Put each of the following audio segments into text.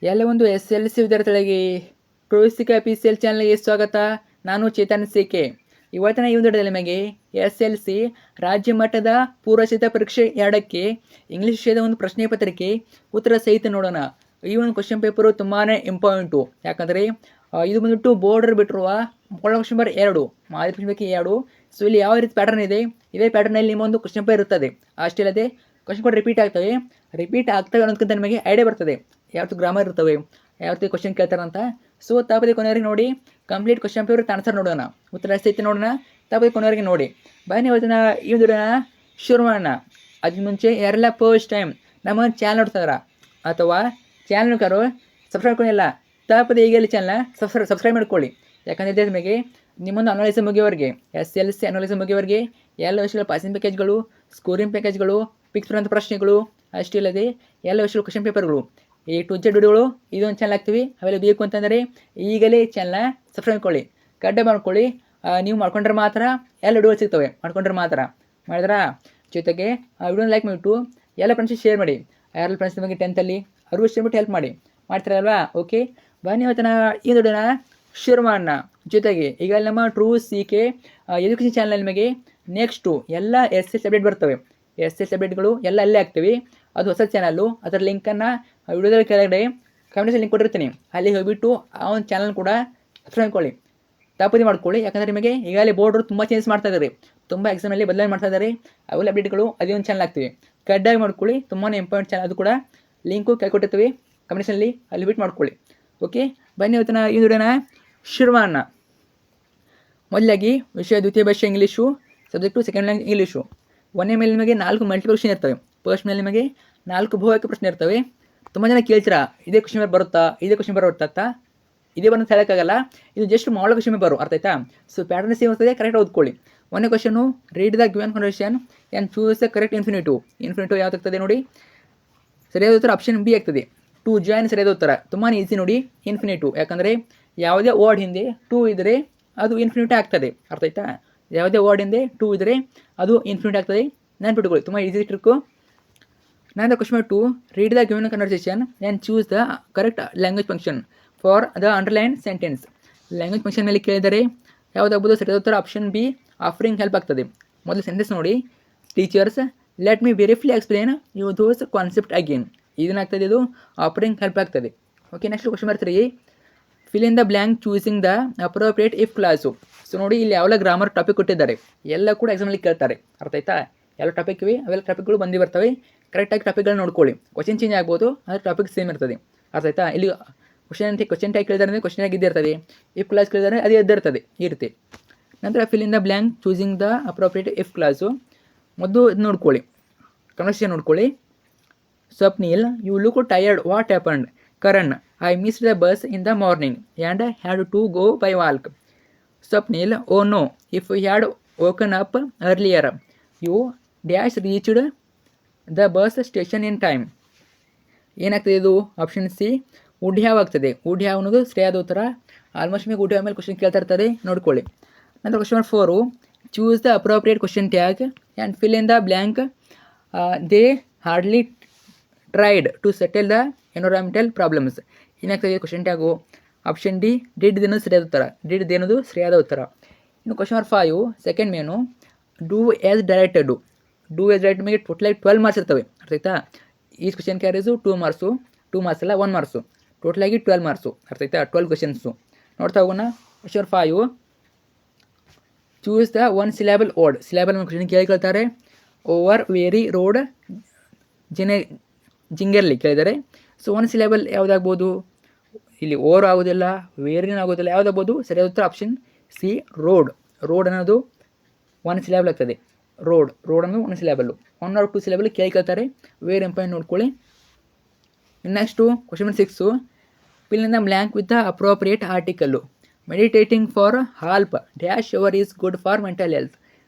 ಎಲ್ಲ ಒಂದು SLC ವಿದ್ಯಾರ್ಥಿಗಳಿಗೆ ಪ್ರವೇಶಿಕ PCL ಚಾನಲ್ಗೆ ಸ್ವಾಗತ. ನಾನು ಚೇತನ್ CK. ಇವತ್ತಿನ ಈ ಒಂದು ವಿಡಿಯೋದಲ್ಲಿ ನಿಮಗೆ SLC ರಾಜ್ಯ ಮಟ್ಟದ ಪೂರ್ವಸಿದ್ಧ ಪರೀಕ್ಷೆ 2ಕ್ಕೆ ಇಂಗ್ಲೀಷ್ ವಿಷಯದ ಒಂದು ಪ್ರಶ್ನೆ ಪತ್ರಿಕೆ ಉತ್ತರ ಸಹಿತ ನೋಡೋಣ. ಈ ಒಂದು ಕ್ವಶನ್ ಪೇಪರು ತುಂಬಾ ಇಂಪಾರ್ಟೆಂಟು. ಯಾಕಂದರೆ ಇದು ಬಂದ್ಬಿಟ್ಟು ಬೋರ್ಡರ್ ಬಿಟ್ಟಿರುವ ಕ್ವಶನ್ ನಂಬರ್ 2 ಮಾದರಿ ಪ್ರಶ್ನೆ ಪೈಕಿ 2. ಸೊ ಇಲ್ಲಿ ಯಾವ ರೀತಿ ಪ್ಯಾಟರ್ನ್ ಇದೆ, ಇದೇ ಪ್ಯಾಟರ್ನಲ್ಲಿ ನಿಮ್ಮ ಒಂದು ಕ್ವಶನ್ ಪೇಪರ್ ಇರ್ತದೆ. ಅಷ್ಟೇ ಅಲ್ಲದೆ ಕ್ವಶನ್ ಕೂಡ ರಿಪೀಟ್ ಆಗ್ತವೆ ಅನ್ನೋದಕ್ಕಿಂತ ನಿಮಗೆ ಐಡಿಯಾ ಬರ್ತದೆ ಯಾವ ರೀತಿ ಗ್ರಾಮರ್ ಇರ್ತವೆ, ಯಾವ ರೀತಿ ಕ್ವಶನ್ ಕೇಳ್ತಾರಂತ. ಸೊ ತಾಪದಿ ಕೊನೆಯವರೆಗೆ ನೋಡಿ, ಕಂಪ್ಲೀಟ್ ಕ್ವಶನ್ ಪೇಪರ್ ಆನ್ಸರ್ ನೋಡೋಣ, ಉತ್ತರ ಸಹಿತ ನೋಡೋಣ. ತಾಪದಿ ಕೊನೆಯವರೆಗೆ ನೋಡಿ. ಬನ್ನಿ ಇವತ್ತಿನ ಈ ಒಂದು ಶುರು ಮಾಡೋಣ. ಅದಕ್ಕೆ ಮುಂಚೆ ಯಾರೆಲ್ಲ ಫಸ್ಟ್ ಟೈಮ್ ನಮ್ಮ ಚಾನಲ್ ನೋಡ್ತಾರ ಅಥವಾ ಚಾನಲ್ ನೋಡ್ತಾರೋ ಸಬ್ಸ್ಕ್ರೈಬ್ ಮಾಡ್ಕೊಂಡಿಲ್ಲ, ತಾಪದಿ ಈಗಲೇ ಚಾನಲ್ನ ಸಬ್ಸ್ಕ್ರೈಬ್ ಮಾಡ್ಕೊಳ್ಳಿ. ಯಾಕಂದರೆ ನಿಮಗೆ ನಿಮ್ಮೊಂದು ಅನಾಲಿಸಿಸ್ ಮುಗಿಯವರೆಗೆ SLC ಅನಾಲಿಸಿಸ್ ಮುಗಿಯವರೆಗೆ ಎಲ್ಲ ವಿಷಯಗಳ ಪಾಸಿಂಗ್ ಪ್ಯಾಕೇಜ್ಗಳು, ಸ್ಕೋರಿಂಗ್ ಪ್ಯಾಕೇಜ್ಗಳು, ಫಿಕ್ಸ್ ಅಂತ ಪ್ರಶ್ನೆಗಳು, ಅಷ್ಟೇ ಇಲ್ಲದೆ ಎಲ್ಲ ವಿಷಯಗಳ ಕ್ವಶನ್ ಪೇಪರ್ಗಳು A to Z ವಿಡಿಯೋಗಳು ಇದೊಂದು ಚಾನಲ್ ಆಗ್ತೀವಿ. ಅವೆಲ್ಲ ಬೇಕು ಅಂತಂದರೆ ಈಗಲೇ ಚಾನಲ್ನ ಸಬ್ಸ್ಕ್ರೈಬ್ ಮಾಡ್ಕೊಳ್ಳಿ, ಕಡ್ಡೆ ಮಾಡ್ಕೊಳ್ಳಿ. ನೀವು ಮಾಡ್ಕೊಂಡ್ರೆ ಮಾತ್ರ ಎಲ್ಲ ವಿಡಿಯೋಗಳು ಸಿಗ್ತವೆ, ಮಾಡ್ಕೊಂಡ್ರೆ ಮಾತ್ರ. ಮಾಡಿದ್ರಾ ಜೊತೆಗೆ ಆ ವಿಡಿಯೋನ ಲೈಕ್ ಮಾಡಿಬಿಟ್ಟು ಎಲ್ಲ ಫ್ರೆಂಡ್ಸಿಗೆ ಶೇರ್ ಮಾಡಿ. ಯಾರೆಲ್ಲ ಫ್ರೆಂಡ್ಸ್ ನಿಮಗೆ 10th ಅವ್ರಿಗೂ ಶೇರ್ ಬಿಟ್ಟು ಹೆಲ್ಪ್ ಮಾಡಿ, ಮಾಡ್ತೀರಲ್ವಾ? ಓಕೆ, ಬನ್ನಿ ಇವತ್ತಿನ ಈ ವಿಡಿಯೋನ ಶುರು ಮಾಡೋಣ. ಜೊತೆಗೆ ಈಗ ನಮ್ಮ ಟ್ರೂ CK ಎಜುಕೇಷನ್ ಚಾನಲ್ ನಿಮಗೆ ನೆಕ್ಸ್ಟು ಎಲ್ಲ SLC ಅಪ್ಡೇಟ್ ಬರ್ತವೆ. SLC ಅಪ್ಡೇಟ್ಗಳು ಎಲ್ಲ ಅಲ್ಲೇ ಆಗ್ತವೆ. ಅದು ಹೊಸ ಚಾನಲ್ಲು, ಅದರ ಲಿಂಕನ್ನು ವಿಡಿಯೋದಲ್ಲಿ ಕೆಳಗಡೆ ಕಮೆಂಟ್ಸಲ್ಲಿ ಲಿಂಕ್ ಕೊಟ್ಟಿರ್ತೀನಿ. ಅಲ್ಲಿ ಹೋಗಿಬಿಟ್ಟು ಆ ಒಂದು ಚಾನಲ್ ಕೂಡ ಸಬ್ಸ್ಕ್ರೈಬ್ ಮಾಡ್ಕೊಳ್ಳಿ, ತಾಪದಿ ಮಾಡ್ಕೊಳ್ಳಿ. ಯಾಕಂದರೆ ನಿಮಗೆ ಈಗಾಗಲೇ ಬೋರ್ಡ್ರು ತುಂಬ ಚೇಂಜ್ ಮಾಡ್ತಾ ಇದ್ದಾರೆ, ತುಂಬ ಎಕ್ಸಾಮಲ್ಲಿ ಬದಲಾವಣೆ ಮಾಡ್ತಾ ಇದ್ದಾರೆ. ಅವೆಲ್ಲ ಅಪ್ಡೇಟ್ಗಳು ಅದೇ ಒಂದು ಚಾನಲ್ ಆಗ್ತೀವಿ, ಕಡ್ಡಾಗಿ ಮಾಡ್ಕೊಳ್ಳಿ. ತುಂಬಾ ಇಂಪಾರ್ಟೆಂಟ್ ಚಾನಲ್, ಅದು ಕೂಡ ಲಿಂಕು ಕೆಳಕೊಟ್ಟಿರ್ತೀವಿ ಕಮೆಂಟ್ಸಲ್ಲಿ, ಅಲ್ಲಿ ಬಿಟ್ಟು ಮಾಡ್ಕೊಳ್ಳಿ. ಓಕೆ, ಬನ್ನಿ ಇವತ್ತಿನ ಈ ವಿಡಿಯೋನ ಶುರು ಮಾಡೋಣ. ಮೊದಲಾಗಿ ವಿಷಯ ದ್ವಿತೀಯ ಭಾಷೆ English, subject second language English. ಒಂದನೇ ಮೇಲೆ ನಿಮಗೆ 4 ಮಲ್ಟಿಪಲ್ ಕ್ವಶನ್ ಇರ್ತವೆ. ಫಸ್ಟ್ ಮೇಲೆ ನಿಮಗೆ 4 ಬಹುವಾಕ್ಯ ಪ್ರಶ್ನೆ ಇರ್ತವೆ. ತುಂಬ ಜನ ಕೇಳ್ತೀರಾ ಇದೇ ಕ್ವಶನ್ ಪೇಪರ್ ಬರುತ್ತಾ, ಇದೇ ಕ್ವಶನ್ ಪೇಪರ್ ಬರುತ್ತಾ? ಇದೇ ಬಂದು ಹೇಳೋಕ್ಕಾಗಲ್ಲ, ಇದು ಜಸ್ಟ್ ಮಾಡಲ್ ಕ್ವಶನ್ ಪೇಪರು, ಅರ್ಥ ಆಯ್ತಾ? ಸೊ ಪ್ಯಾಟರ್ನ್ ಸೇಮ್ ಇರ್ತದೆ, ಕರೆಕ್ಟ್ ಓದ್ಕೊಳ್ಳಿ. ಒಂದನೇ question, read the given conversation and choose the correct infinitive. ಯಾವ್ದು ಆಗ್ತದೆ ನೋಡಿ, ಸರಿಯಾದ ಉತ್ತರ ಆಪ್ಷನ್ B ಆಗ್ತದೆ. ಟು ಜಾಯಿನ್ ಸರಿಯಾದ ಉತ್ತರ. ತುಂಬಾ ಈಸಿ ನೋಡಿ, ಇನ್ಫಿನಿಟಿವ್. ಯಾಕಂದರೆ ಯಾವುದೇ ವರ್ಡ್ ಹಿಂದೆ 2 ಇದ್ದರೆ ಅದು ಇನ್ಫಿನಿಟಿ ಆಗ್ತದೆ, ಅರ್ಥ ಆಯ್ತಾ? ಯಾವುದೇ ವರ್ಡ್ ಹಿಂದೆ 2 ಇದ್ದರೆ ಅದು ಇನ್ಫಿನಿಟಿ ಆಗ್ತದೆ, ನೆನ್ಪಿಟ್ಕೊಳ್ಳಿ. ತುಂಬ ಈಸಿ ಟ್ರಿಕ್ಕು. ನಂತರ question 2, read the given conversation and choose the correct language function for the underline sentence. Language function ಮೇಲೆ ಕೇಳಿದರೆ ಯಾವುದಾಗ್ಬೋದು ಸರಿಯಾದ ಉತ್ತರ ಆಪ್ಷನ್ B, ಆಫರಿಂಗ್ ಹೆಲ್ಪ್ ಆಗ್ತದೆ. ಮೊದಲು ಸೆಂಟೆನ್ಸ್ ನೋಡಿ, teachers let me briefly explain you those concept again. ಇದನ್ನಾಗ್ತದೆ, ಇದು offering help ಆಗ್ತದೆ. ಓಕೆ, ನೆಕ್ಸ್ಟ್ ಕ್ವಶನ್ ಬರ್ತೀರಿ, fill in the blank choosing the appropriate if clause. So ನೋಡಿ, ಇಲ್ಲಿ ಯಾವೆಲ್ಲ ಗ್ರಾಮರ್ ಟಾಪಿಕ್ ಕೊಟ್ಟಿದ್ದಾರೆ ಎಲ್ಲ ಕೂಡ ಎಕ್ಸಾಮಲ್ಲಿ ಕೇಳ್ತಾರೆ, ಅರ್ಥ ಆಯ್ತಾ? ಎಲ್ಲ ಟಾಪಿಕ್ ಇವೆ, ಅವೆಲ್ಲ ಟಾಪಿಕ್ಗಳು ಬಂದು ಬರ್ತವೆ. ಕರೆಕ್ಟಾಗಿ ಟಾಪಿಕ್ಗಳನ್ನ ನೋಡ್ಕೊಳ್ಳಿ. ಕ್ವಶನ್ ಚೇಂಜ್ ಆಗ್ಬೋದು, ಆದರೆ ಟಾಪಿಕ್ ಸೇಮ್ ಇರ್ತದೆ, ಅರ್ಥ ಆಯ್ತಾ? ಇಲ್ಲಿ ಕ್ವಶನ್ ಟ್ಯಾಗ್ ಕೇಳಿದರೆ ಕ್ವಶನ್ ಟ್ಯಾಗ್ ಇದ್ದೇ ಇರ್ತದೆ, ಇಫ್ ಕ್ಲಾಸ್ ಕೇಳಿದರೆ ಅದೇ ಇದ್ದಿರ್ತದೆ, ಈ ರೀತಿ. ನಂತರ fill in the blank choosing the appropriate if clause. ಮೊದಲು ಇದು ನೋಡ್ಕೊಳ್ಳಿ, ಕನ್ವರ್ಸೇಷನ್ ನೋಡ್ಕೊಳ್ಳಿ. Swapnil, you look tired, what happened? Karan, I missed the bus in the morning and had to go by walk. Swapnil, oh no, if you had woken up earlier you dash reached the bus station in time. ಏನಾಗ್ತದೆ ಇದು? Option C, would have ಆಗ್ತದೆ. Would have ಅನ್ನೋದು ಸರಿಯಾದ ಉತ್ತರ. Almost ನಿಮಗೆ would have ಮೇಲೆ question ಕೇಳ್ತಾ ಇರ್ತಾರೆ, ನೋಡ್ಕೊಳ್ಳಿ. ನಂತರ question 4, choose the appropriate question tag and fill in the blank. They hardly tried to settle the environmental problems. ಏನಾಗ್ತದೆ question tag? Option D, did ಏನೋದು ಸರಿಯಾದ ಉತ್ತರ. ಡಿಡ್ ಏನೋದು ಸರಿಯಾದ ಉತ್ತರ. ಇನ್ನು question number 5, second main, do as directed. Do as direct ನಿಮಗೆ ಟೋಟಲಾಗಿ 12 ಮಾರ್ಕ್ಸ್ ಇರ್ತವೆ, ಅರ್ಥ ಆಯ್ತಾ? ಈ ಕ್ವಶನ್ ಕ್ಯಾರೀಸು 2 ಮಾರ್ಕ್ಸು, 2 ಮಾರ್ಕ್ಸ್ ಅಲ್ಲ 1 ಮಾರ್ಕ್ಸು, ಟೋಟಲಾಗಿ 12 ಮಾರ್ಕ್ಸು, ಅರ್ಥ ಆಯ್ತಾ? 12 ಕ್ವಶನ್ಸು ನೋಡ್ತಾ ಹೋಗೋಣ. Question 5, choose the one syllable word. Syllable question ಕೇಳ್ತಾರೆ. ಓವರ್, ವೇರಿ, ರೋಡ್, ಜಿಂಗರ್ಲಿ ಕೇಳಿದ್ದಾರೆ. ಸೊ ಒನ್ ಸಿಲೆಬಲ್ ಯಾವುದಾಗ್ಬೋದು? ಇಲ್ಲಿ ಓವರ್ ಆಗೋದಿಲ್ಲ, ವೇರಿನ ಆಗೋದಿಲ್ಲ, ಯಾವುದಾಗ್ಬೋದು? ಸರಿಯಾದ ಉತ್ತರ ಆಪ್ಷನ್ C, ರೋಡ್. ರೋಡ್ ಅನ್ನೋದು 1 ಸಿಲೆಬಲ್ ಆಗ್ತದೆ. ರೋಡ್ ಅನ್ನೋದು 1 ಸಿಲೆಬಲ್ಲು. 1 or 2 ಸಿಲೆಬಲ್ ಕೇಳ್ತಾರೆ. ವೇರಿ ಇಂಪಾರ್ಟೆಂಟ್ ನೋಡ್ಕೊಳ್ಳಿ. Next question number 6, fill in the blank with the appropriate article. Meditating for half dash hour is good for mental health.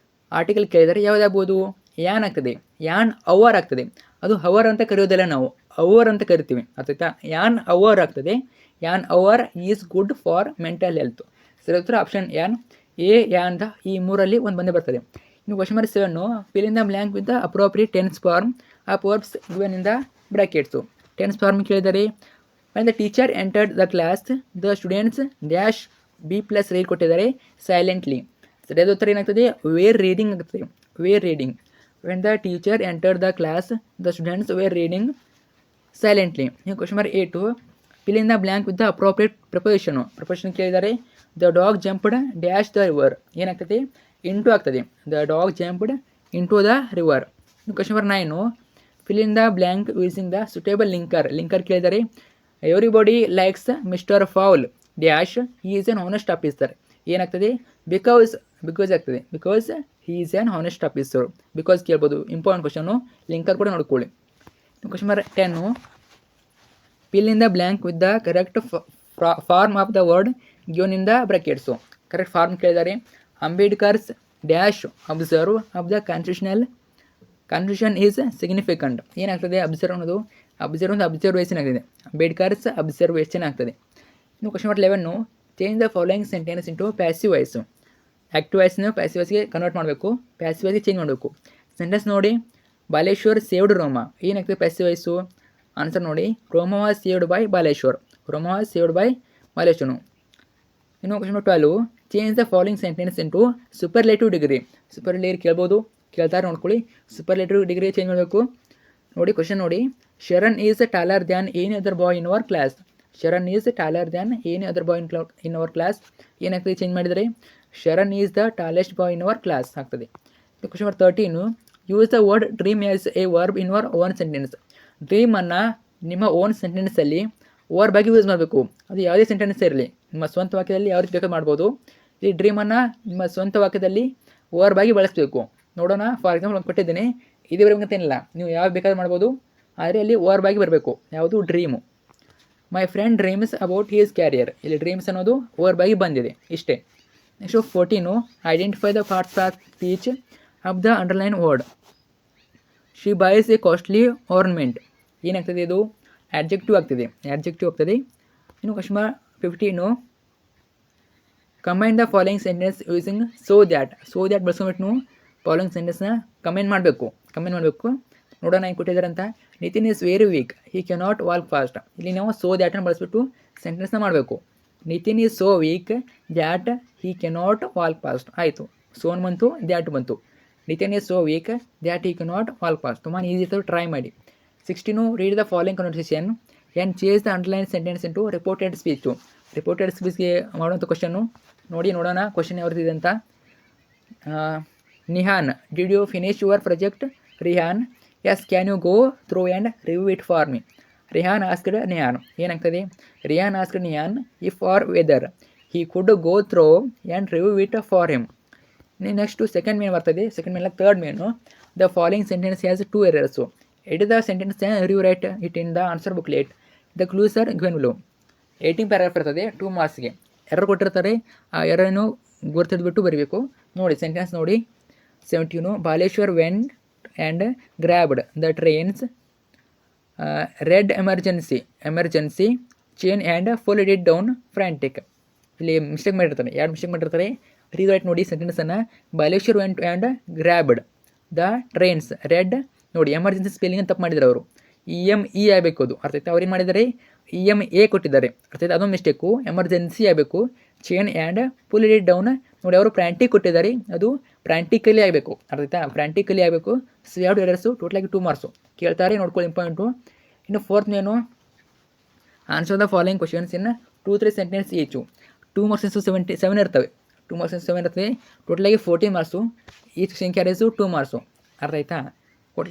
Article ಕೇಳಿದರೆ ಯಾವುದಾಗ್ಬೋದು? ಯಾನ್ ಆಗ್ತದೆ, an hour ಆಗ್ತದೆ. ಅದು ಹವರ್ ಅಂತ ಕರೆಯೋದಿಲ್ಲ, ನಾವು ಅವರ್ ಅಂತ ಕರಿತೀವಿ, ಅರ್ಥ ಆಯ್ತಾ? ಯಾನ್ ಅವರ್ ಆಗ್ತದೆ. An hour is good for mental health. ಸರಿ ಉತ್ತರ ಆಪ್ಷನ್ ಯಾನ್ A, ಯಾನ್ ದ, ಈ 3ರಲ್ಲಿ ಒಂದು ಬಂದೇ ಬರ್ತದೆ. ಇನ್ನು question number 7, fill in the blank with the appropriate tense form of verbs given in the brackets. Tense form ಕೇಳಿದರೆ when the teacher entered the class the students dash be plus read ಕೊಟ್ಟಿದ್ದಾರೆ silently. ಸರಿಯಾದ ಉತ್ತರ ಏನಾಗ್ತದೆ? Were reading ಆಗ್ತದೆ. Were reading. When the teacher entered the class the students were reading silently. Question number 8, fill in the blank with the appropriate preposition. Proposition ಕೇಳಿದ್ದಾರೆ. The dog jumped dash the river. ಏನಾಗ್ತದೆ? Into ಆಗ್ತದೆ. The dog jumped into the river. Question number 9, fill in the blank using the suitable linker. Linker ಕೇಳಿದ್ದಾರೆ. Everybody likes mister Paul dash he is an honest officer. ಏನಾಗ್ತದೆ? Because ಆಗ್ತದೆ. Because he is an honest officer. Because ಕೇಳ್ಬೋದು. Important question. Linker ಕೂಡ ನೋಡ್ಕೊಳ್ಳಿ. Question number 10, fill in the blank with the correct form of the word given in the brackets. Correct form ಕೇಳಿದ್ದಾರೆ. Ambedkar's dash observe of the constitution is significant. ಏನಾಗ್ತದೆ? Observe ಅನ್ನೋದು observation ಆಗ್ತದೆ. Ambedkar's observation ಆಗ್ತದೆ. ಇನ್ನು question number 11, change the following sentence into passive voice. Active ವಾಯ್ಸ್ನ passive ವಾಯ್ಸ್ಗೆ convert ಮಾಡಬೇಕು. Passive ವಾಯ್ಸ್ಗೆ ಚೇಂಜ್ ಮಾಡಬೇಕು. ಸೆಂಟೆನ್ಸ್ ನೋಡಿ. ಬಾಲೇಶ್ವರ್ ಸೇವ್ಡ್ ರೋಮ. ಏನಾಗ್ತದೆ ಪ್ಯಾಸಿವ್ ವಾಯ್ಸು? ಆನ್ಸರ್ ನೋಡಿ. ರೋಮ ವಾಸ್ ಸೇವ್ಡ್ ಬೈ ಬಾಲೇಶ್ವರ್. ರೋಮ ವಾಸ್ ಸೇವ್ಡ್ ಬೈ ಬಾಲೇಶ್ವರ್. ಇನ್ನು question number 12, change the following sentence into superlative degree. Superlative ಕೇಳ್ಬೋದು. ಕೇಳ್ತಾರೆ ನೋಡ್ಕೊಳ್ಳಿ. ಸೂಪರ್ಲೇಟಿವ್ ಡಿಗ್ರಿ ಚೇಂಜ್ ಮಾಡಬೇಕು. ನೋಡಿ ಕ್ವಶನ್ ನೋಡಿ. Sharan is taller than any other boy in our class. Sharan is taller than any other boy in our class. ಏನಾಗ್ತದೆ change ಮಾಡಿದರೆ? Sharan is the tallest boy in our class ಆಗ್ತದೆ. Question number 13, use the word dream as a verb in your own sentence. ಡ್ರೀಮನ್ನು ನಿಮ್ಮ own ಸೆಂಟೆನ್ಸಲ್ಲಿ verb ಆಗಿ use ಮಾಡಬೇಕು. ಅದು ಯಾವುದೇ ಸೆಂಟೆನ್ಸ್ ಇರಲಿ, ನಿಮ್ಮ ಸ್ವಂತ ವಾಕ್ಯದಲ್ಲಿ ಯಾವ ರೀತಿ ಬೇಕಾದ್ರೂ ಮಾಡ್ಬೋದು. ಈ ಡ್ರೀಮನ್ನು ನಿಮ್ಮ ಸ್ವಂತ ವಾಕ್ಯದಲ್ಲಿ ವರ್ಬ್ ಆಗಿ ಬಳಸಬೇಕು. ನೋಡೋಣ. ಫಾರ್ ಎಕ್ಸಾಂಪಲ್ ಒಂದು ಕೊಟ್ಟಿದ್ದೀನಿ. ಇದೇ ಬರಬೇಕಂತೇನಿಲ್ಲ, ನೀವು ಯಾವ ಬೇಕಾದ್ರೂ ಮಾಡ್ಬೋದು. ಆದರೆ ಅಲ್ಲಿ ವರ್ಬ್ ಆಗಿ ಬರಬೇಕು. ಯಾವುದು? Dream. My friend dreams about his career. ಇಲ್ಲಿ ಡ್ರೀಮ್ಸ್ ಅನ್ನೋದು ವರ್ಬ್ ಆಗಿ ಬಂದಿದೆ. ಇಷ್ಟೇ. Next 14, identify the parts of speech of the underline word. She buys a costly ornament. ಏನಾಗ್ತದೆ? ಇದು ಆಡ್ಜೆಕ್ಟಿವ್ ಆಗ್ತದೆ. ಇನ್ನು question number 15, combine the following sentence using so that ಬಳಸ್ಕೊಂಬಿಟ್ಟು ನೀವು ಫಾಲೋಯಿಂಗ್ ಸೆಂಟೆನ್ಸ್ನ ಕಂಬೈನ್ ಮಾಡಬೇಕು. ನೋಡೋಣ ಏನು ಕೊಟ್ಟಿದ್ದಾರೆ ಅಂತ. Nitin is very weak, he cannot walk fast. ಇಲ್ಲಿ ನಾವು ಸೋ ದ್ಯಾಟನ್ನು ಬಳಸ್ಬಿಟ್ಟು ಸೆಂಟೆನ್ಸ್ನ ಮಾಡಬೇಕು. Nitin is so weak that he cannot walk fast. ಆಯಿತು. ಸೋನ್ ಬಂತು, ದ್ಯಾಟ್ ಬಂತು. Nitin is so weak that he cannot walk fast. ತುಂಬಾ ಈಸಿ ಇರ್ತವೆ, ಟ್ರೈ ಮಾಡಿ. 16, read the following conversation and change the underline sentence into reported speech. Reported ಸ್ಪೀಚ್ಗೆ ಮಾಡುವಂಥ ಕ್ವಶನ್ನು ನೋಡೋಣ ಕ್ವಶನ್ ಯಾವ್ದಿದೆ ಅಂತ. Nihan, did you finish your project? Rihan, yes, can you go through and review it for me. Rihan asked Nihan. ಏನಾಗ್ತದೆ? Rihan asked Nihan if or whether he could go through and review it for him. Next second main ಬರ್ತದೆ. Second main third main. The following sentence has 2 errors. Edit the sentence and rewrite it in the answer booklet. The clues are given below. 18 paragraph ಇರ್ತದೆ 2 ಮಾರ್ಕ್ಸ್ಗೆ. Error ಕೊಟ್ಟಿರ್ತಾರೆ. ಆ ಎರರನ್ನು ಗುರುತಿಡ್ಬಿಟ್ಟು ಬರೀಬೇಕು. ನೋಡಿ sentence ನೋಡಿ. 17, Baleshwar went and grabbed the train's red emergency chain and fold it down frantic. ಇಲ್ಲಿ mistake ಮಾಡಿರ್ತಾರೆ. 2 mistake ಮಾಡಿರ್ತಾರೆ. Rewrite ನೋಡಿ ಸೆಂಟೆನ್ಸನ್ನು. Baleshwar went and grabbed the train's red. ನೋಡಿ ಎಮರ್ಜೆನ್ಸಿ ಸ್ಪೆಲ್ಲಿಂಗ್ ತಪ್ಪು ಮಾಡಿದ್ದಾರೆ ಅವರು. EME ಆಗಬೇಕು ಅದು. ಅರ್ಥ ಆಯ್ತು. ಅವ್ರು ಏನು ಮಾಡಿದ್ದಾರೆ? EMA ಕೊಟ್ಟಿದ್ದಾರೆ. ಅರ್ಥ ಆಯ್ತು. ಅದೊಂದು ಮಿಸ್ಟೇಕು. ಎಮರ್ಜೆನ್ಸಿ ಆಗಬೇಕು. Chain and pull it down. ನೋಡಿ ಅವರು ಪ್ರಾಂಟಿಕ್ ಕೊಟ್ಟಿದ್ದಾರೆ. ಅದು ಪ್ರಾಂಟಿಕಲಿ ಆಗಬೇಕು. ಅರ್ಥ ಆಯ್ತಾ? ಪ್ರಾಂಟಿಕಲಿ ಆಗಬೇಕು. So 2 errors. ಟೋಟಲಾಗಿ 2 ಮಾರ್ಕ್ಸು ಕೇಳ್ತಾರೆ. ನೋಡ್ಕೊಳ್ಳಿ ಇಂಪಾರ್ಟೆಂಟು. ಇನ್ನು 4th ಏನು? Answer the following questions in 2-3 sentence each. 2 marks 7 ಇರ್ತವೆ. 2 ಮಾರ್ಕ್ಸು 7 ಇರ್ತವೆ. ಟೋಟಲಾಗಿ 14 ಮಾರ್ಕ್ಸು. Each carriage 2 marks. ಅರ್ಥ ಆಯ್ತಾ?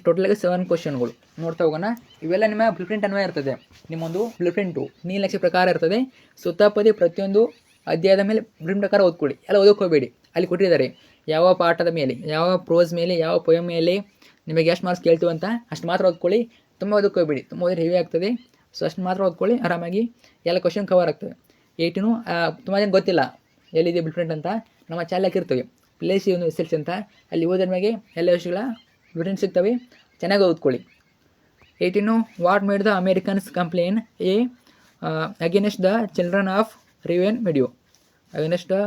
ಟೋಟಲಾಗಿ 7 ಕ್ವಶನ್ಗಳು ನೋಡ್ತಾ ಹೋಗೋಣ. ಇವೆಲ್ಲ ನಿಮ್ಮ ಬ್ಲೂಪ್ರಿಂಟ್ ಅನ್ವಯ ಇರ್ತದೆ. ನಿಮ್ಮೊಂದು ಬ್ಲೂಪ್ರಿಂಟು ನೀಲನಕ್ಷೆ ಪ್ರಕಾರ ಇರ್ತದೆ. ಸುತ್ತಪದಿ ಪ್ರತಿಯೊಂದು ಅಧ್ಯಾಯದ ಮೇಲೆ ಬ್ಲೂಪ್ರಿಂಟ್ ಪ್ರಕಾರ ಓದ್ಕೊಳ್ಳಿ. ಎಲ್ಲ ಓದೋಕೆ ಹೋಗಬೇಡಿ. ಅಲ್ಲಿ ಕೊಟ್ಟಿದ್ದಾರೆ ಯಾವ ಪಾಠದ ಮೇಲೆ, ಯಾವ ಪ್ರೋಸ್ ಮೇಲೆ, ಯಾವ ಪೊಯಮ್ ಮೇಲೆ ನಿಮಗೆ ಎಷ್ಟು ಮಾರ್ಕ್ಸ್ ಕೇಳ್ತೀವಿ ಅಂತ ಅಷ್ಟು ಮಾತ್ರ ಓದ್ಕೊಳ್ಳಿ. ತುಂಬ ಓದೋಕೆ ಹೋಗಬೇಡಿ. ತುಂಬ ಓದಿದ್ರೆ ಹೆವಿ ಆಗ್ತದೆ. ಸೊ ಅಷ್ಟು ಮಾತ್ರ ಓದ್ಕೊಳ್ಳಿ. ಆರಾಮಾಗಿ ಎಲ್ಲ ಕ್ವಶನ್ ಕವರ್ ಆಗ್ತವೆ. 18 ತುಂಬ ಜನ ಗೊತ್ತಿಲ್ಲ ಎಲ್ಲಿದೆ ಬ್ಲೂಪ್ರಿಂಟ್ ಅಂತ. ನಮ್ಮ ಚಾನಲ್ ಹಾಕಿರ್ತೇವೆ ಪ್ಲೇಸ್ ಒಂದು SLC ಅಂತ. ಅಲ್ಲಿ ಓದಿದ ಮೇಲೆ ಎಲ್ಲ ವಿಷಯಗಳ ಬ್ಲೂಪ್ರಿಂಟ್ ಸಿಗ್ತವೆ. ಚೆನ್ನಾಗಿ ಓದ್ಕೊಳ್ಳಿ. 18, what made the Americans complain against the children of ರೇವನ್ ಮಿಡಿಯೋ. ಅಗೇನೆಸ್ಟ್ ದ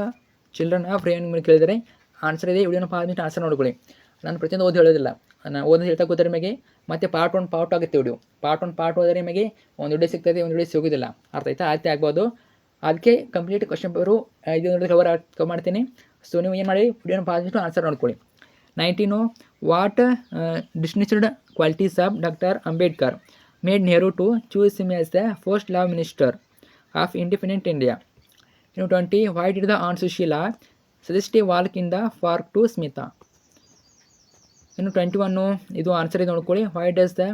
ಚಿಲ್ಡ್ರನ್ ಆಫ್ ರೇವನ್ ಮಿಡಿಯೋ ಕೇಳಿದರೆ ಆನ್ಸರ್ ಇದೆ. ವಿಡಿಯೋನ ಆನ್ಸರ್ ನೋಡ್ಕೊಳ್ಳಿ. ನಾನು ಪ್ರತಿಯೊಂದು ಓದಿ ಹೇಳೋದಿಲ್ಲ. ನಾನು ಓದಿ ಹೇಳ್ತಾ ಕೂತಾರೆ ನಿಮಗೆ ಮತ್ತು ಪಾರ್ಟ್ 1 ಪಾರ್ಟ್ 2 ಆಗುತ್ತೆ ವಿಡಿಯೋ. ಪಾರ್ಟ್ 1 ಪಾರ್ಟ್ 2 ಆದರೆ ನಿಮಗೆ ಒಂದು ವಿಡಿಯೋ ಸಿಗ್ತದೆ, ಒಂದು ವಿಡಿಯೋ ಸಿಗೋದಿಲ್ಲ. ಅರ್ಥ ಆಯ್ತಾ? ಆಯ್ತು ಆಗ್ಬೋದು. ಅದಕ್ಕೆ complete question paper 5 video cover ಮಾಡ್ತೀನಿ. ಸೊ ನೀವು ಏನು ಮಾಡಿ, ವಿಡಿಯೋನ ಪಾಸ್ ಆನ್ಸರ್ ನೋಡ್ಕೊಳ್ಳಿ. 19 what distinguished qualities of doctor Ambedkar made Nehru to choose him as the first law minister of independent India. 20 why did the aunt Sushila suggest a walk in the park to Smita. 21 ಇದು answer ಇದೆ ನೋಡ್ಕೊಳ್ಳಿ. Why does the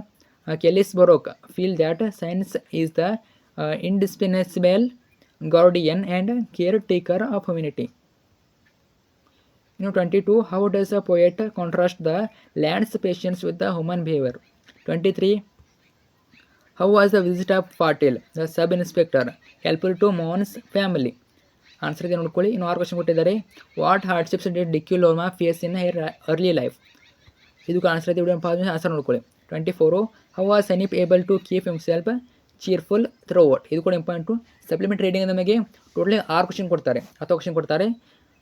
ಕೆಲಿಸ್ ಬರೋಕ್ feel that science is the indispensable guardian and caretaker of humanity. 22 how does a poet contrast the land's patience with the human behavior. 23 how was the visit of Patil the sub inspector helpful to Mohan's family. Answer ಇದೆ ನೋಡ್ಕೊಳ್ಳಿ. ಇನ್ನು 6 question ಕೊಟ್ಟಿದ್ದಾರೆ. What hardships did ಡಿಕ್ಯೂ ಲೋರ್ಮಾ face in her early life. ಇದಕ್ಕೆ answer ಇದೆ, answer ನೋಡ್ಕೊಳ್ಳಿ. 24 how was ಸನೀಪ್ able to keep himself cheerful throughout. ಇದು ಕೂಡ ಇಂಪಾರ್ಟೆಂಟು. ಸಪ್ಲಿಮೆಂಟ್ ರೀಡಿಂಗ್ ನಮಗೆ ಟೋಟಲಿ 6 ಕ್ವಶನ್ ಕೊಡ್ತಾರೆ, 10 ಕ್ವಶನ್ ಕೊಡ್ತಾರೆ.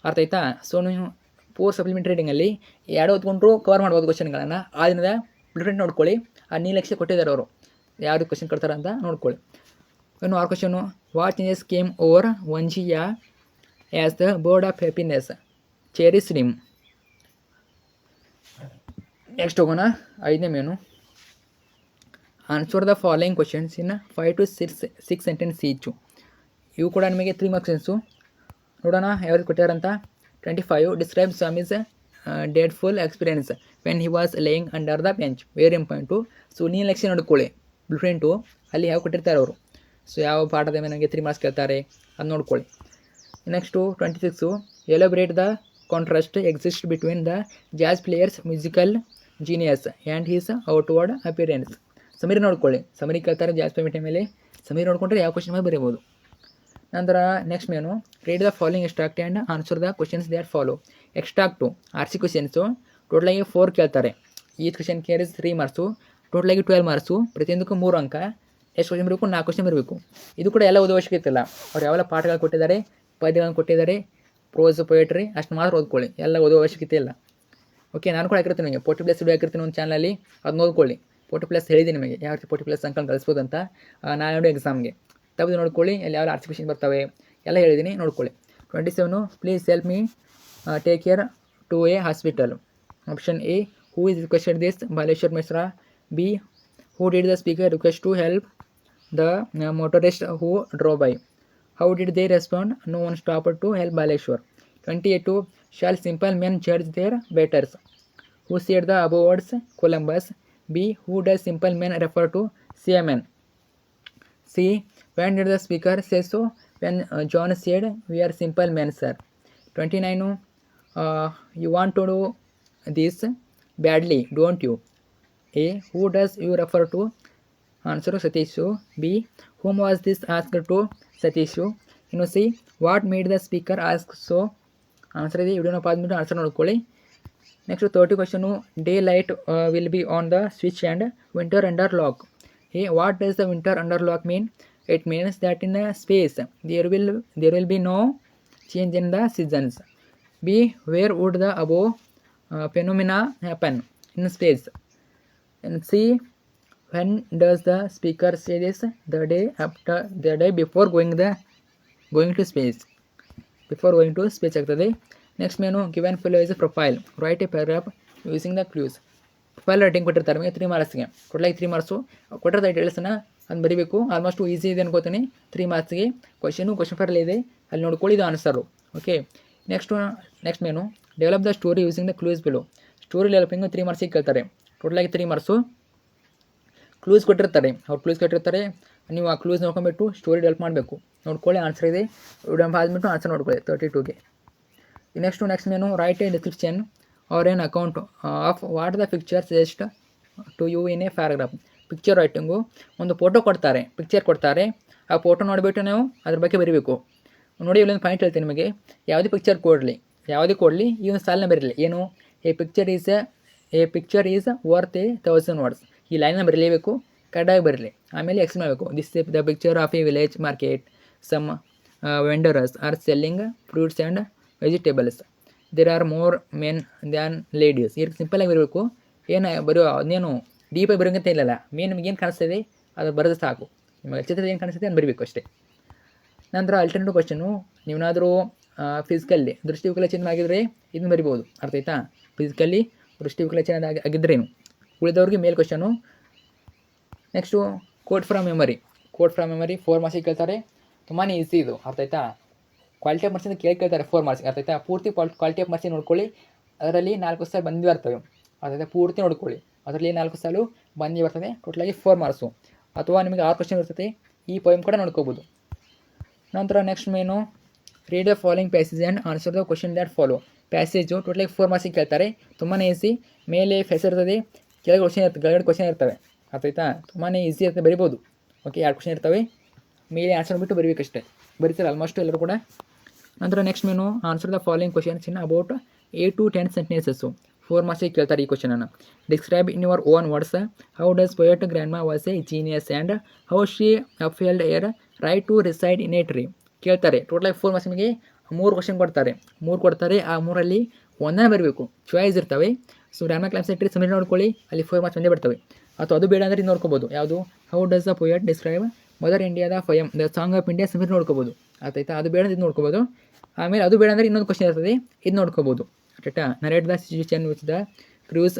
ಅರ್ಥ ಆಯ್ತಾ? ಸೊ ನೀವು 4 ಸಪ್ಲಿಮೆಂಟ್ ರೀಡಿಂಗಲ್ಲಿ 2 ಹೊತ್ಕೊಂಡ್ರು ಕವರ್ ಮಾಡ್ಬೋದು ಕ್ವಶನ್ಗಳನ್ನು. ಆ ದಿನದ ಡಿಫ್ರೆಂಟ್ ನೋಡ್ಕೊಳ್ಳಿ. ಆ ನೀಲಕ್ಷೆ ಕೊಟ್ಟಿದ್ದಾರೆ ಅವರು, ಯಾವುದು ಕ್ವಶನ್ ಕೊಡ್ತಾರೆ ಅಂತ ನೋಡ್ಕೊಳ್ಳಿ. ಇನ್ನು 6 question. What changes came over ವಂಜಿಯಾ as the bird of happiness cherish rim. Next ಹೋಗೋಣ. 5ನೇ main. Answer the following questions in 5 to 6 sentence each. ಇವು ಕೂಡ ನಿಮಗೆ 3 ಮಾರ್ಕ್ಸು. ನೋಡೋಣ ಯಾವ್ದು ಕೊಟ್ಟಾರಂತ. 25 describe Sam's dreadful experience when he was laying under the bench. Very important. So ನೀನು ಲಕ್ಷ ನೋಡ್ಕೊಳ್ಳಿ, ಬ್ಲೂಪ್ರಿಂಟು ಅಲ್ಲಿ ಯಾವ ಕೊಟ್ಟಿರ್ತಾರೆ ಅವರು. ಸೊ ಯಾವ ಪಾಠದ ಮೇಲೆ ನನಗೆ 3 ಮಾರ್ಕ್ಸ್ ಕೇಳ್ತಾರೆ ಅದು ನೋಡ್ಕೊಳ್ಳಿ. Next 26 elaborate the contrast exist between the jazz players musical genius and his outward appearance. Sameer ನೋಡ್ಕೊಳ್ಳಿ, ಸಮೀರ್ ಕೇಳ್ತಾರೆ ಜಾಜ್ ಪೇಮೆಂಟ್ ಮೇಲೆ. ಸಮೀರ್ ನೋಡ್ಕೊಂಡ್ರೆ ಯಾವ ಕ್ವಶನ್ ಮೇಲೆ ಬರೀಬೋದು. ನಂತರ next main. Read the following extract and answer the questions that follow. Extract RC questions ಟೋಟಲಾಗಿ 4 ಕೇಳ್ತಾರೆ. ಈ ಕ್ವಶನ್ ಕೇರಿಸ್ 3 ಮಾರ್ಕ್ಸು, ಟೋಟಲಾಗಿ 12 ಮಾರ್ಕ್ಸು. ಪ್ರತಿಯೊಂದಕ್ಕೂ 3 ಅಂಕ. ಎಷ್ಟು ಕ್ವಶನ್ ಬರಬೇಕು? 4 ಕ್ವಶನ್ ಬರಬೇಕು. ಇದು ಕೂಡ ಎಲ್ಲ ಓದೋ ಅವಶ್ಯಕತೆ ಇಲ್ಲ. ಅವ್ರು ಯಾವೆಲ್ಲ ಪಾಠಗಳು ಕೊಟ್ಟಿದ್ದಾರೆ, ಪದ್ಯಗಳನ್ನು ಕೊಟ್ಟಿದ್ದಾರೆ, ಪ್ರೋಸ್ ಪೊಯೆಟ್ರಿ ಅಷ್ಟು ಮಾತ್ರ ಓದ್ಕೊಳ್ಳಿ, ಎಲ್ಲ ಓದೋ ಅವಶ್ಯಕತೆ ಇಲ್ಲ. ಓಕೆ, ನಾನು ಕೂಡ ಹಾಕಿರ್ತೀನಿ ನಿಮಗೆ ಪೋರ್ಟಿ ಪ್ಲಸ್ ವಿಡಿಯೋ ಹಾಕಿರ್ತೀನಿ ಒಂದು ಚಾನಲಲ್ಲಿ, ಅದನ್ನ ಓದ್ಕೊಳ್ಳಿ. ಪೋರ್ಟಿ ಪ್ಲಸ್ ಹೇಳಿದ್ದೀನಿ ನಿಮಗೆ ಯಾವ ರೀತಿ ಪೋರ್ಟಿ ಪ್ಲಸ್ ಅಂಕಲ್ ಕಳಿಸ್ಬೋದು ಅಂತ ನಾಳೆ ಎಕ್ಸಾಮ್ಗೆ. ತೆಗೆದು ನೋಡ್ಕೊಳ್ಳಿ, ಅಲ್ಲಿ ಯಾವ RC ಕ್ವಶನ್ ಬರ್ತವೆ ಎಲ್ಲ ಹೇಳಿದ್ದೀನಿ, ನೋಡ್ಕೊಳ್ಳಿ. 27 please help me take care to a hospital. Option A who is requested this Baleshwar Mishra. B who did the speaker request to help the motorist who drove by. How did they respond? No one stopped to help Baleshwar. 28 shall simple men judge their betters? Who said the above words? Columbus. B who does simple men refer to? Seamen. C when did the speaker say so? When John said we are simple men, sir. 29 you want to do this badly, don't you? A who does you refer to? Answer Satishu. B whom was this asked to? Satishu. ಇನ್ನು C what made the speaker ask so. Answer ಇದೆ, ವಿಡಿಯೋನ pause ಮಾಡಿ answer ನೋಡ್ಕೊಳ್ಳಿ. Next 30 question. Day light will be on the switch and winter under lock. A what does the winter under lock mean? It means that in space there will be no change in the seasons. B where would the above phenomena happen? In space. C when does the speaker say this? The day before going to space. Before going to space ಆಗ್ತದೆ. Next main. Given Philo is profile. Right A paragraph using the clues. Profile writing ಕೊಟ್ಟಿರ್ತಾರೆ ನಿಮಗೆ 3 ಮಾರ್ಕ್ಸ್ಗೆ. ಟೋಟಲಾಗಿ 3 marks ಕೊಟ್ಟಿರ್ತಾರೆ. ಡೀಟೇಲ್ಸನ್ನು ಅದು ಬರೀಬೇಕು. Almost easy ಇದೆ ಅನ್ಕೋತೀನಿ. 3 ಮಾರ್ಕ್ಸ್ಗೆ question ಪೇಪರಲ್ಲಿ ಇದೆ, ಅಲ್ಲಿ ನೋಡ್ಕೊಳ್ಳಿ. ಇದು answer. Okay, next main. Develop the story using the clues below. Story developing 3 ಮಾರ್ಕ್ಸಿಗೆ ಕೇಳ್ತಾರೆ. ಟೋಟಲಾಗಿ 3 ಮಾರ್ಕ್ಸು. ಕ್ಲೂಸ್ ಕೊಟ್ಟಿರ್ತಾರೆ, ಅವ್ರು ಕ್ಲೂಸ್ ಕೊಟ್ಟಿರ್ತಾರೆ. ನೀವು ಆ ಕ್ಲೂಸ್ ನೋಡ್ಕೊಂಡ್ಬಿಟ್ಟು ಸ್ಟೋರಿ ಡೆವಲಪ್ ಮಾಡಬೇಕು. ನೋಡ್ಕೊಳ್ಳಿ, ಆನ್ಸರ್ ಇದೆ. ವಿಡಿಯೋ ಆದ್ಬಿಟ್ಟು ಆನ್ಸರ್ ನೋಡ್ಕೊಳ್ಳಿ 32ಗೆ. Next main. Write a description or an account of what the picture suggest to you in a paragraph. Picture writing. ಒಂದು ಫೋಟೋ ಕೊಡ್ತಾರೆ, ಪಿಕ್ಚರ್ ಕೊಡ್ತಾರೆ. ಆ ಫೋಟೋ ನೋಡಿಬಿಟ್ಟು ನಾವು ಅದ್ರ ಬಗ್ಗೆ ಬರೀಬೇಕು. ನೋಡಿ, ಇಲ್ಲೊಂದು ಪಾಯಿಂಟ್ ಹೇಳ್ತೀನಿ ನಿಮಗೆ. ಯಾವುದೇ ಪಿಕ್ಚರ್ ಕೊಡಲಿ ಈ ಒಂದು ಸಾಲನ್ನ ಬರೀಲಿ. ಏನು? A picture is worth 1000 words. ಈ ಲೈನ್ನ ಬರೀಲೇಬೇಕು, ಕರೆಕ್ಟಾಗಿ ಬರಲಿ. ಆಮೇಲೆ ಎಕ್ಸ್ಪ್ಲೇನ್ ಮಾಡಬೇಕು. This is the picture of a village market. Some vendors are selling fruits and vegetables. There are more men than ladies. ಈ ಸಿಂಪಲಾಗಿ ಬರಬೇಕು. ಏನು ಬರೆಯೋ ಅದನ್ನೇನು ಡೀಪಾಗಿ ಬರೋಂಗಂತ ಇಲ್ಲಲ್ಲ. ಮೇನ್ ನಿಮ್ಗೆ ಏನು ಕಾಣಿಸ್ತದೆ ಅದು ಬರೋದು ಸಾಕು. ನಿಮಗೆ ಚಿತ್ರದಲ್ಲಿ ಏನು ಕಾಣಿಸ್ತದೆ ಅದು ಬರೀಬೇಕು ಅಷ್ಟೇ. ನಂತರ ಅಲ್ಟರ್ನೇಟಿವ್ ಕ್ವಶನು, ನೀವೇನಾದರೂ ಫಿಸಿಕಲ್ಲಿ ದೃಷ್ಟಿವಿಕಲಚೇತನ ಆಗಿದ್ದರೆ ಇದನ್ನು ಬರಿಬೋದು. ಅರ್ಥ ಆಯ್ತಾ? ಫಿಸಿಕಲ್ಲಿ ದೃಷ್ಟಿವಿಕಲಚೇತನ ಆಗಿದ್ದರೇನು. ಉಳಿದವ್ರಿಗೆ ಮೇಲ್ question. Next quote from memory. 4 ಮಾರ್ಕ್ಸಿಗೆ ಕೇಳ್ತಾರೆ. ತುಂಬಾ ಈಸಿ ಇದು. ಅರ್ಥ ಆಯ್ತಾ? ಕ್ವಾಲಿಟಿ ಆಫ್ ಮಾರ್ಕ್ಸಿಂದ ಕೇಳ್ತಾರೆ 4 ಮಾರ್ಕ್ಸಿಗೆ. ಅರ್ಥ ಆಯ್ತಾ? ಪೂರ್ತಿ ಕ್ವಾಲಿಟಿ ಆಫ್ ಮಾರ್ಕ್ಸಿಗೆ ನೋಡ್ಕೊಳ್ಳಿ. ಅದರಲ್ಲಿ 4 ಸಾಲು ಬಂದು ಬರ್ತವೆ. ಅರ್ಥ ಆಯ್ತಾ? ಪೂರ್ತಿ ನೋಡ್ಕೊಳ್ಳಿ. ಅದರಲ್ಲಿ 4 ಸಾಲು ಬಂದು ಬರ್ತದೆ. ಟೋಟಲಾಗಿ 4 ಮಾರ್ಕ್ಸು. ಅಥವಾ ನಿಮಗೆ 6 ಕ್ವಶನ್ ಇರ್ತದೆ. ಈ ಪೋಯಮ್ ಕೂಡ ನೋಡ್ಕೋಬೋದು. ನಂತರ next main, read the following passage and answer the question that follow. Passage ಟೋಟಲಾಗಿ 4 ಮಾರ್ಕ್ಸಿಗೆ ಕೇಳ್ತಾರೆ. ತುಂಬಾ ಈಸಿ. ಮೇಲೆ ಫೆಸ್ ಇರ್ತದೆ, ಕೆಳಗಡೆ ಕ್ವಶನ್ ಇರ್ತವೆ. ಅರ್ಥ ಆಯ್ತಾ? ತುಂಬಾ ಈಸಿ ಇರ್ತದೆ, ಬರಿಬೋದು. ಓಕೆ, 2 ಕ್ವಶನ್ ಇರ್ತವೆ. ಮೇಲೆ ಆನ್ಸರ್ ಬಿಟ್ಟು ಬರೀಬೇಕಷ್ಟೇ. ಬರೀತಾರೆ ಆಲ್ಮೋಸ್ಟ್ ಎಲ್ಲರೂ ಕೂಡ. ನಂತರ next main, answer the following questions in about 8 to 10 sentences. 4 ಮಾರ್ಕ್ಸಿಗೆ ಕೇಳ್ತಾರೆ ಈ ಕ್ವಶನನ್ನು. Describe in your own words how does poet grandma was a genius and how she upheld her right to reside in a tree. ಕೇಳ್ತಾರೆ. ಟೋಟಲಾಗಿ 4 marks ನಿಮಗೆ 3 question ಕೊಡ್ತಾರೆ. ಆ 3ರಲ್ಲಿ ಒಂದನ್ನು ಬರಬೇಕು. ಚಾಯ್ಸ್ ಇರ್ತವೆ. ಸೊ ಗ್ರಾಮರ್ ಕ್ಲಾಸ್ ಟ್ರೀ ಸಮೇತ ನೋಡ್ಕೊಳ್ಳಿ, ಅಲ್ಲಿ 4 ಮಾರ್ಕ್ಸ್ ಒಂದೇ ಬರ್ತವೆ. ಅಥವಾ ಅದು ಬೇಡ ಅಂದರೆ ಇದು ನೋಡ್ಕೋಬೋದು. ಯಾವುದು? How does the poet describe mother ಇಂಡಿಯಾದ ಫಯಮ್ ದ ಸಾಂಗ್ ಆಫ್ ಇಂಡಿಯಾ ಸಮೇತ ನೋಡ್ಕೋಬೋದು. ಆಯ್ತಾ? ಅದು ಬೇಡ ಇದು ನೋಡ್ಕೋಬೋದು. ಆಮೇಲೆ ಅದು ಬೇಡ ಅಂದರೆ ಇನ್ನೊಂದು ಕ್ವಶನ್ ಇರ್ತದೆ, ಇದು ನೋಡ್ಕೋಬೋದು. ಆಯ್ತಾ? Narrate the situation which the crew's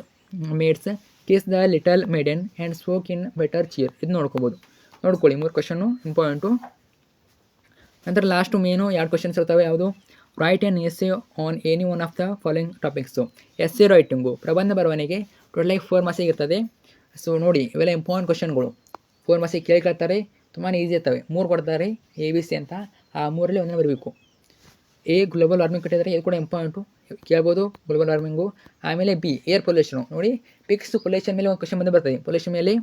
mates kiss the little maiden and spoke in better cheer. ಇದು ನೋಡ್ಕೋಬೋದು. ನೋಡ್ಕೊಳ್ಳಿ, 3 ಕ್ವಶನ್ನು ಇಂಪಾರ್ಟೆಂಟು. ನಂತರ ಲಾಸ್ಟು ಮೇನು 2 ಕ್ವಶನ್ಸ್ ಇರ್ತವೆ. ಯಾವುದು? Write an essay on any one of the following topics. Essay writing, ಪ್ರಬಂಧ ಬರವಣಿಗೆ. ಟೋಟಲಾಗಿ 4 ಮಾರ್ಕ್ಸಿಗೆ ಇರ್ತದೆ. So ನೋಡಿ, ಇವೆಲ್ಲ ಇಂಪಾರ್ಟೆಂಟ್ ಕ್ವಶನ್ಗಳು. 4 ಮಾರ್ಕ್ಸಿಗೆ ಕೇಳ್ತಾರೆ. ತುಂಬಾ ಈಸಿ ಇರ್ತವೆ. 3 ಕೊಡ್ತಾರೆ ABC ಅಂತ. ಆ 3ರಲ್ಲಿ ಒಂದನ್ನು ಬರಬೇಕು. ಎ ಗ್ಲೋಬಲ್ ವಾರ್ಮಿಂಗ್ ಕೊಟ್ಟಿದ್ದಾರೆ, ಇದು ಕೂಡ ಇಂಪಾರ್ಟೆಂಟು, ಕೇಳ್ಬೋದು ಗ್ಲೋಬಲ್ ವಾರ್ಮಿಂಗು. ಆಮೇಲೆ ಬಿ ಏರ್ ಪೊಲ್ಯೂಷನು. ನೋಡಿ, ಪಿಕ್ಸ್ ಪೊಲ್ಯೂಷನ್ ಮೇಲೆ ಒಂದು ಕ್ವಶನ್ ಬಂದು ಬರ್ತದೆ. ಪೊಲ್ಯೂಷನ್ ಮೇಲೆ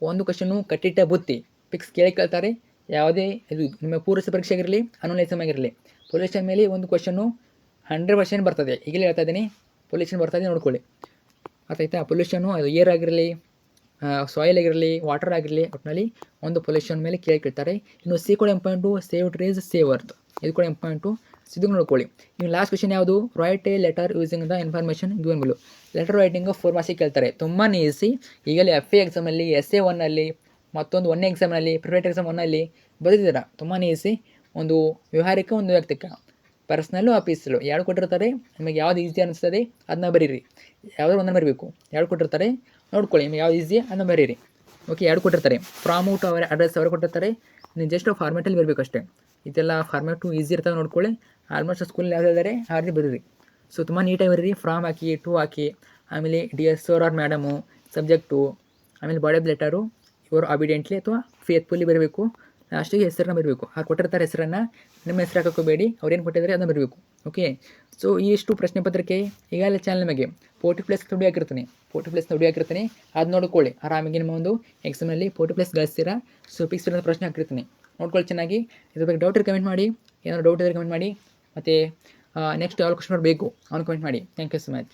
ಒಂದು ಕ್ವಶನು ಕಟ್ಟಿಟ್ಟ ಬುತ್ತಿ. ಪಿಕ್ಸ್ ಕೇಳ್ತಾರೆ. ಯಾವುದೇ ಇದು ನಿಮ್ಮ ಪೂರ್ವ ಪರೀಕ್ಷೆ ಆಗಿರಲಿ, ಅನುಲ್ ಎಕ್ಸಾಮ್ ಆಗಿರಲಿ, ಪೊಲ್ಯೂಷನ್ ಮೇಲೆ ಒಂದು ಕ್ವಶನು 100% ಬರ್ತದೆ. ಈಗಲೇ ಹೇಳ್ತಾ ಇದ್ದೀನಿ, ಪೊಲ್ಯೂಷನ್ ಬರ್ತದೆ, ನೋಡ್ಕೊಳ್ಳಿ. ಅರ್ಥ ಆಯ್ತಾ? ಪೊಲ್ಯೂಷನು ಅದು ಏರ್ ಆಗಿರಲಿ, ಸಾಯಿಲ್ ಆಗಿರಲಿ, ವಾಟರ್ ಆಗಿರಲಿ, ಒಟ್ಟಿನಲ್ಲಿ ಒಂದು ಪೊಲ್ಯೂಷನ್ ಮೇಲೆ ಕೇಳ್ತಾರೆ. ಇನ್ನು ಸಿ ಕೂಡ important, save trees save earth, ಇದು ಕೂಡ ಇಂಪಾರ್ಟೆಂಟು. ಇದು ನೋಡ್ಕೊಳ್ಳಿ. ಇನ್ನು ಲಾಸ್ಟ್ ಕ್ವಶನ್ ಯಾವುದು? Right A letter using the information given below. Letter writing 4 ಮಾರ್ಕ್ಸಿಗೆ ಕೇಳ್ತಾರೆ. ತುಂಬಾ ಈಸಿ. ಈಗಲೇ FA ಎಕ್ಸಾಮಲ್ಲಿ, SA 1ನಲ್ಲಿ, ಮತ್ತೊಂದು 1 ಎಕ್ಸಾಮ್ನಲ್ಲಿ, ಪ್ರೈವೇಟ್ ಎಕ್ಸಾಮ್ 1ನಲ್ಲಿ ಬರೆದಿದ್ದೀರಾ. ತುಂಬಾ ಈಸಿ. ಒಂದು ವ್ಯವಹಾರಿಕ, ಒಂದು ವೈಯಕ್ತಿಕ, ಪರ್ಸ್ನಲ್ಲು, ಆಫೀಸಲ್ಲು 2 ಕೊಟ್ಟಿರ್ತಾರೆ. ನಿಮಗೆ ಯಾವ್ದು ಈಸಿ ಅನಿಸ್ತದೆ ಅದನ್ನ ಬರೀರಿ. ಯಾವುದಾದ್ರು ಒಂದನ್ನು ಬರೀಬೇಕು. 2 ಕೊಟ್ಟಿರ್ತಾರೆ, ನೋಡ್ಕೊಳ್ಳಿ ನಿಮಗೆ ಯಾವ್ದು ಈಸಿ ಅದನ್ನ ಬರೀರಿ. ಓಕೆ, 2 ಕೊಟ್ಟಿರ್ತಾರೆ. ಫ್ರಾಮ್ ಔಟ್ ಅವರ ಅಡ್ರೆಸ್ ಅವರು ಕೊಟ್ಟಿರ್ತಾರೆ. ನೀವು ಜಸ್ಟ್ ಫಾರ್ಮೆಟಲ್ಲಿ ಬರಬೇಕು ಅಷ್ಟೇ. ಇದೆಲ್ಲ ಫಾರ್ಮೆಟು ಈಸಿ ಇರ್ತವೆ, ನೋಡ್ಕೊಳ್ಳಿ. ಆಲ್ಮೋಸ್ಟ್ ಸ್ಕೂಲಲ್ಲಿ ಯಾವ್ದು ಹೇಳಿದರೆ ಆ ರೀತಿ ಬರೀರಿ. ಸೊ ತುಂಬ ನೀಟಾಗಿ ಬರೀರಿ. ಫ್ರಾಮ್ ಹಾಕಿ, ಟು ಹಾಕಿ, ಆಮೇಲೆ dear sir or madam, subject, ಆಮೇಲೆ ಬಾಡಿ ಆಫ್ ಲೆಟರು, ಇವರು ಅಬಿಡೆಂಟ್ಲಿ ಅಥವಾ ಫೇತ್ಫುಲ್ಲಿ ಬರಬೇಕು. ಲಾಸ್ಟಿಗೆ ಹೆಸರನ್ನ ಬರಬೇಕು. ಅವ್ರು ಕೊಟ್ಟಿರ್ತಾರೆ ಹೆಸರನ್ನು, ನಿಮ್ಮ ಹೆಸರು ಹಾಕೋಬೇಡಿ. ಅವ್ರೇನು ಕೊಟ್ಟಿದ್ದಾರೆ ಅದನ್ನು ಬರಬೇಕು. ಓಕೆ, ಸೊ ಇಷ್ಟು ಪ್ರಶ್ನೆ ಪತ್ರಿಕೆ ಈಗಾಗಲೇ ಚಾನಲ್ ನಮಗೆ 40+ ವಿಡಿಯೋ ಹಾಕಿರ್ತೀನಿ. 40+ ವಿಡಿಯೋ ಹಾಕಿರ್ತೀನಿ, ಅದು ನೋಡ್ಕೊಳ್ಳಿ. ಆರಾಮಿಗೆ ನಿಮ್ಮ ಒಂದು ಎಕ್ಸಾಮಲ್ಲಿ 40+ ಗಳಿಸ್ತೀರಾ. ಸೊ ಫಿಕ್ಸ್ ಇರೋ ಪ್ರಶ್ನೆ ಹಾಕಿರ್ತೀನಿ, ನೋಡ್ಕೊಳ್ಳಿ ಚೆನ್ನಾಗಿ. ಇದ್ರ ಬಗ್ಗೆ ಡೌಟ್ ಇದ್ರೆ ಕಮೆಂಟ್ ಮಾಡಿ. ಏನಾದ್ರು ಡೌಟ್ ಇದ್ದರೆ ಕಮೆಂಟ್ ಮಾಡಿ. ಮತ್ತು ನೆಕ್ಸ್ಟ್ ಯಾವ ಕ್ವಶನ್ ಬೇಕು ಅವ್ನು ಕಮೆಂಟ್ ಮಾಡಿ. Thank you so much.